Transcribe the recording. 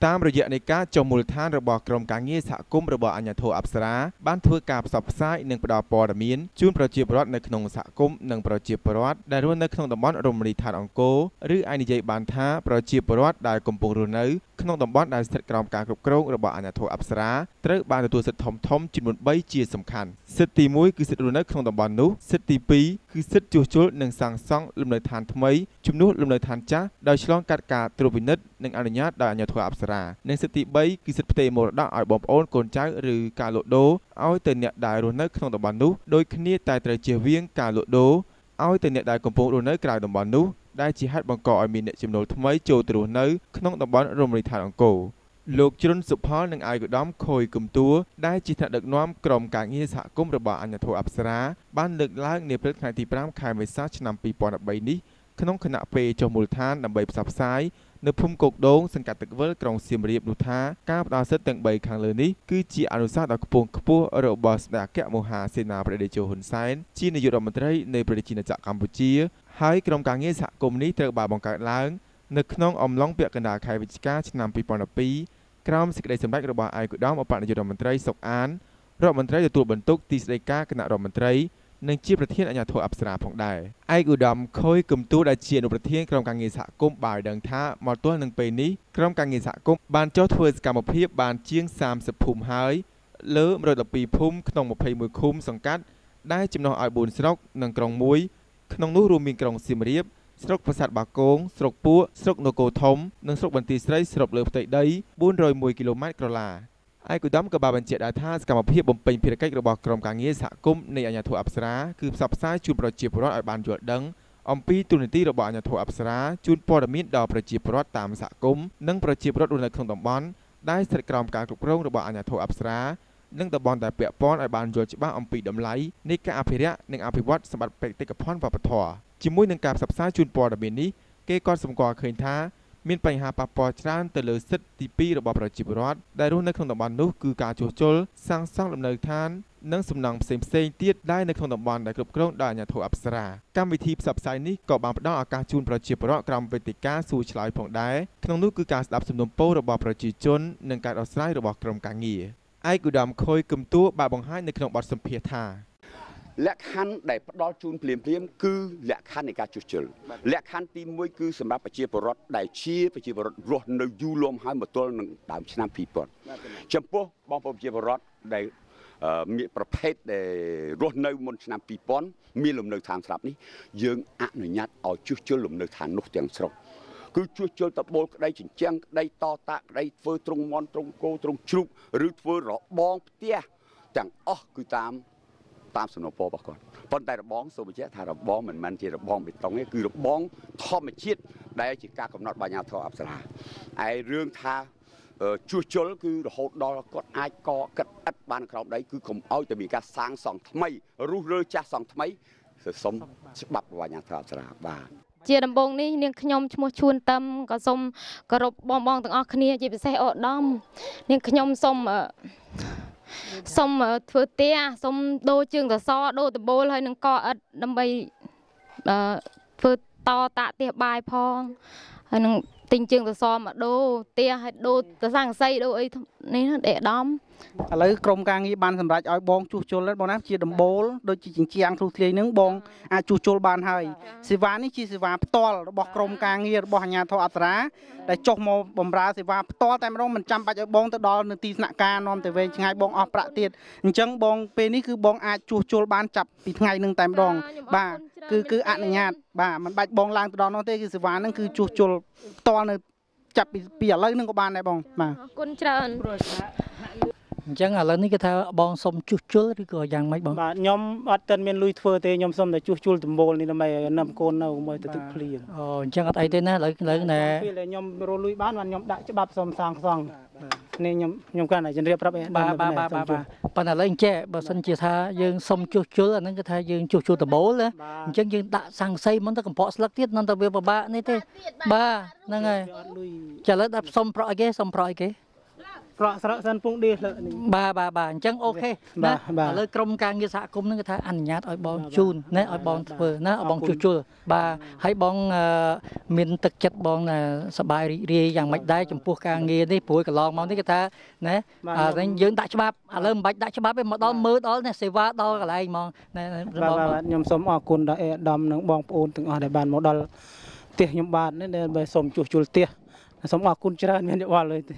តាមរយៈនៃការចុះមូលដ្ឋានរបស់ក្រុមការងារសហគមន៍របស់អាជ្ញាធរអប្សរាបានធ្វើការផ្សព្វផ្សាយនិងផ្តល់ព័ត៌មានជូនប្រជាពលរដ្ឋនៅក្នុងសហគមន៍និងប្រជាពលរដ្ឋដែលរស់នៅក្នុងតំបន់រមណីយដ្ឋានអង្គរឬអាចនិយាយបានថាប្រជាពលរដ្ឋដែលកំពុងរស់នៅក្នុងតំបន់ដែលស្ថិតក្រោមការគ្រប់គ្រងរបស់អាជ្ញាធរអប្សរាត្រូវបានទទួលសិទ្ធិធំៗចំនួន3ជាសំខាន់សិទ្ធិទី1គឺសិទ្ធិរស់នៅក្នុងតំបន់នោះសិទ្ធិទី2គឺសិទ្ធិជួសជុលនិងសាងសង់លំនៅឋានថ្មីជំនួសលំនៅឋានចាស់ដោយឆ្លងកាត់ការត្រួតពិនិត្យនិងអនុញ្ញាតដោយអាជ្ញាធរអប្សរានិងសិទ្ធិទី3គឺសិទ្ធិផ្ទេរមរតកឲ្យបងប្អូនកូនចៅឬការលក់ដូរឲ្យទៅអ្នកដែលរស់នៅក្នុងតំបន់នោះដោយគ្នាតែត្រូវជៀសវាងការលក់ដូរឲ្យទៅអ្នកដែលកំពុងរស់នៅក្រៅតំបន់នោះដែលជាហេតុបង្កឲ្យមានអ្នកចំណូលថ្មីចូលទៅរស់នៅក្នុងតំបន់រមណីយដ្ឋានអង្គរលោកជ្រុនសុផលនិងអាយឧត្តមខូយគំទួដែលជាថ្នាក់ដឹកនាំក្រុមការងារសហគមន៍របស់អាជ្ញាធរអប្សរាបានលើកឡើងនាព្រឹកថ្ងៃទី5ខែមេសាឆ្នាំ2013នេះក្នុងគណៈពេលចុះមូលដ្ឋានដើម្បីផ្សព្វផ្សាយនៅភូមិគោកដូងសង្កាត់ទឹកវិលក្រុងសៀមរាបនោះថាការផ្ដល់សិទ្ធិទាំង3ខាងលើនេះគឺជាអនុសាសន៍ដ៏ខ្ពង់ខ្ពស់របស់ស្ដេចអគ្គមហាសេនាបតីតេជោហ៊ុនសែនជានាយករដ្ឋមន្ត្រីនៃប្រជាជាតិកម្ពុជាហើយក្រុមការងារសហគមន៍នេះត្រូវបានបង្កើតឡើងនៅក្នុងអំឡុងពាក់កណ្ដាលខែវិច្ឆិកាឆ្នាំ2012ក្រោមសេចក្តីសម្រេចរបស់ឯកឧត្តមឧបនាយករដ្ឋមន្ត្រីសុកអានរដ្ឋមន្ត្រីទទួលបន្ទុកទីស្តីការគណៈរដ្ឋមន្ត្រីនិងជាប្រធានអាជ្ញាធរអប្សរាផងដែរឯកឧត្តមខូយគំទួដែលជាអនុប្រធានក្រុមការងារសហគមន៍បានដឹងថាមកទល់នឹងពេលនេះក្រុមការងារសហគមន៍បានចុះធ្វើសកម្មភាពបានជាង30ភូមិហើយលើ112ភូមិក្នុង21ឃុំសង្កាត់ដែលចំណុះឲ្យ4ស្រុកនិងក្រុងមួយក្នុងនោះរួមមានក្រុងសៀមរាបស្រុកប្រាសាទបាគងស្រុកពួកស្រុកនគរធំនិងស្រុកបន្ទាយស្រីស្រុកលើផ្ទៃដី401គីឡូម៉ែត្រក្រឡាឯកឧត្តមក៏បានបញ្ជាក់ដែរថាសកម្មភាពបំពេញភារកិច្ចរបស់ក្រុមការងារសហគមន៍នៃអាជ្ញាធរអប្សរាគឺផ្សព្វផ្សាយជូនប្រជាពលរដ្ឋឲ្យបានយល់ដឹងអំពីទូនាទីរបស់អាជ្ញាធរអប្សរាជូនព័ត៌មានដល់ប្រជាពលរដ្ឋតាមសហគមន៍និងប្រជាពលរដ្ឋរស់នៅក្នុងតំបន់ដែលស្ថិតក្រោមការគ្រប់គ្រងរបស់អាជ្ញាធរអប្សរានិងតំបន់ដែលពាក់ព័ន្ធឲ្យបានយល់ច្បាស់អំពីតម្លៃនៃការអភិរក្សនិងអភិវឌ្ឍសម្បត្តិបេតិកភណ្ឌវប្បធម៌ជាមួយនឹងការផ្សព្វផ្សាយជូនព័ត៌មាននេះគេក៏សម្គាល់ឃើញថាមានបញ្ហាប៉ះពាល់ច្រើនទៅលើសិទ្ធិទី2របស់ប្រជាពលរដ្ឋដែលរស់នៅក្នុងតំបន់នោះគឺការជួសជុលសាងសង់លំនៅឋាននិងសំណង់ផ្សេងៗទៀតដែលនៅក្នុងតំបន់ដែលគ្រប់គ្រងដោយអាជ្ញាធរអប្សរាកម្មវិធីផ្សព្វផ្សាយនេះក៏បានផ្ដល់ឱកាសជូនប្រជាពលរដ្ឋក្រោមវេទិកាសួរឆ្លើយផងដែរក្នុងនោះគឺការស្ដាប់សំណុំពររបស់ប្រជាជននិងការដោះស្រាយរបស់ក្រុមការងារឯកឧត្តមខូយគំទួបានបង្ហាញនៅក្នុងបទសម្ភាសន៍ថាលក្ខខណ្ឌដែលផ្ដល់ជូនភ្លាមគឺលក្ខខណ្ឌនៃការជួសជុលលក្ខខណ្ឌទី1គឺសម្រាប់ប្រជាពលរដ្ឋដែលជាប្រជាពលរដ្ឋរស់នៅយូរលំហើយមកទល់នឹងដើមឆ្នាំ2000ចំពោះបងប្អូនប្រជាពលរដ្ឋដែលមានប្រភេទដែលរស់នៅមុនឆ្នាំ2000មានលំនៅឋានស្រាប់នេះយើងអនុញ្ញាតឲ្យជួសជុលលំនៅឋាននោះទាំងស្រុងគឺជួសជុលតបូលក្តីជញ្ជាំងក្តីតតាក្តីធ្វើទ្រុងមន់ទ្រុងគោទ្រុងជ្រូកឬធ្វើរបងផ្ទះទាំងអស់គឺតាមសំណពររបស់គាត់ប៉ុន្តែរបងសូមបញ្ជាក់ថារបងមិនមែនជារបងបេតុងទេគឺរបងធម្មជាតិដែលជាការកំណត់របស់អាជ្ញាធរអប្សរាឯរឿងថាជួសជុលគឺរហូតដល់គាត់អាចកកិតឥតបានក្រោមដីគឺកុំឲ្យតែមានការសាងសង់ថ្មីរុះរើចាស់សង់ថ្មីសុំច្បាប់របស់អាជ្ញាធរអប្សរាបាទជាដំបូងនេះនាងខ្ញុំឈ្មោះជួនតឹមក៏សូមគោរពបងទាំងអស់គ្នាជាពិសេសឧត្តមនាងខ្ញុំសូមធ្វើផ្ទះសូមដូរជើងសសរដូរដបូលហើយនឹងកអិតដើម្បីធ្វើតតាក់ផ្ទះបាយផងហើយនឹងទិញជើងសសរមកដូរផ្ទះហើយដូរទៅស័ង្កសីដូរអីនេះដេកដំឥឡូវក្រុមការងារបានសម្រេចឲ្យបងជួសជុលបងណាជាដំបូលដូចជាជញ្ជាំងទ្រូធ្លាយនឹងបងអាចជួសជុលបានហើយសេវានេះជាសេវាផ្ទាល់របស់ក្រុមការងាររបស់អាជ្ញាធរអប្សរាដែលចុះមកបម្រើសេវាផ្ទាល់តែម្ដងមិនចាំបាច់ឲ្យបងទៅដល់នៅទីស្នាក់ការនាំទៅវែងឆ្ងាយបងអស់ប្រាក់ទៀតអញ្ចឹងបងពេលនេះគឺបងអាចជួសជុលបានចាប់ពីថ្ងៃនឹងតែម្ដងបាទគឺអនុញ្ញាតបាទមិនបាច់បងឡើងទៅដល់នោះទេគឺសេវាហ្នឹងគឺជួសជុលផ្ទាល់នៅចាប់ពីឥឡូវហ្នឹងក៏បានដែរបងបាទអរគុណច្រើនអញ្ចឹងឥឡូវនេះគេថាបងសុំជួសជុលឬក៏យ៉ាងម៉េចបងបាទខ្ញុំអត់ទាន់មានលុយធ្វើទេខ្ញុំសុំតែជួសជុលដំបូលនេះដើម្បីឲ្យនាំកូននៅមើលទៅទឹកភ្លៀងអូអញ្ចឹងអត់អីទេណាឥឡូវណែពេលខ្ញុំរលុយបានខ្ញុំដាក់ច្បាប់សុំសាងសង់នេះខ្ញុំគាត់តែជម្រាបប្រាប់បាទប៉ុន្តែឥឡូវអញ្ចឹងបើសិនជាថាយើងសុំជួសជុលអាហ្នឹងគឺថាយើងជួសជុលដំបូលណាអញ្ចឹងយើងដាក់ស័ង្កសីមុនទៅកំពកស្លឹកទៀតមិនទៅវាពិបាកនេះទេបាទហ្នឹងហើយចាឥឡូវដាក់សុំប្រក់អីគេសុំប្រក់អីគេ ប្រក់ស្រកសិនពងឌីលើនេះ បាទអញ្ចឹងអូខេណាឥឡូវក្រុមការងារសហគមន៍ហ្នឹងគេថាអនុញ្ញាតឲ្យបងជូនណាឲ្យបងធ្វើណាឲ្យបងជួសជុលបាទហើយបងមានទឹកចិត្តបងសប្បាយរីករាយយ៉ាងម៉េចដែរចំពោះការងារនេះព្រោះកន្លងមកនេះគេថាណាយើងដាក់ច្បាប់ឥឡូវមិនបាច់ដាក់ច្បាប់ទេមកដល់មើលដល់សេវាដល់កន្លែងហ្មងណាបាទខ្ញុំសូមអរគុណដល់អេដាមនិងបងប្អូនទាំងអស់ដែលបានមកដល់ផ្ទះខ្ញុំបាទនេះដែលសូមជួសជុលផ្ទះសូមអរគុណច្រើនមានយោបល់លើទេ